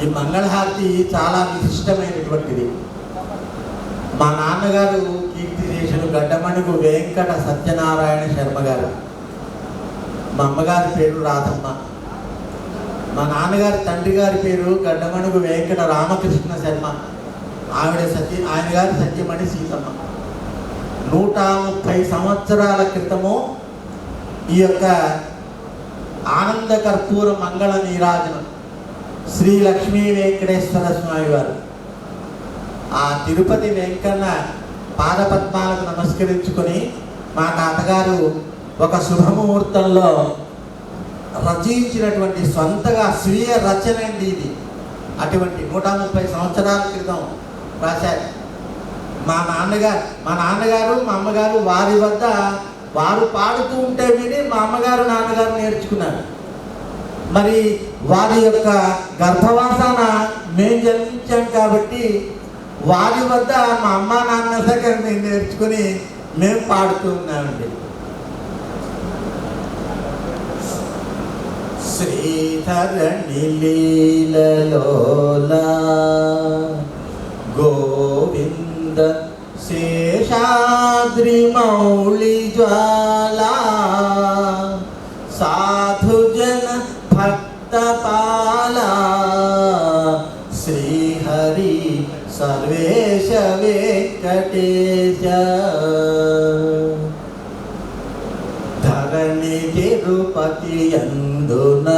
ఈ మంగళహారతి చాలా విశిష్టమైనటువంటిది. మా నాన్నగారు కీర్తిశేషులు గడ్డమణుగు వెంకట సత్యనారాయణ శర్మ గారు. మా అమ్మగారి పేరు రాధమ్మ. మా నాన్నగారి తండ్రి గారి పేరు గడ్డమణుగు వెంకట రామకృష్ణ శర్మ. ఆయన గారి సత్యమణి సీతమ్మ. 130 సంవత్సరాల క్రితము ఈ యొక్క ఆనంద కర్పూర మంగళ నీరాజనం శ్రీ లక్ష్మీ వెంకటేశ్వర స్వామి వారు ఆ తిరుపతి వెంకన్న పాదపద్మాలకు నమస్కరించుకొని మా తాతగారు ఒక శుభముహూర్తంలో రచించినటువంటి సొంతగా స్వీయ రచన అండి ఇది. అటువంటి 130 సంవత్సరాల క్రితం రాశారు. మా నాన్నగారు మా అమ్మగారు వారి వద్ద వారు పాడుతూ ఉంటే విని మా అమ్మగారు నాన్నగారు నేర్చుకున్నారు. మరి వారి యొక్క గర్భవాసన మేము జన్మించాం కాబట్టి వారి వద్ద మా అమ్మ నాన్న దగ్గర మేము నేర్చుకుని మేము పాడుతూ ఉన్నామండి. శ్రీధరణి లీలలోలా గోవింద శేషాద్రి మౌళి జ్వాలా సాధుజన భక్తపాల శ్రీహరి సర్వేశ వెంకటేశ ధరణి తిరుపతి అందున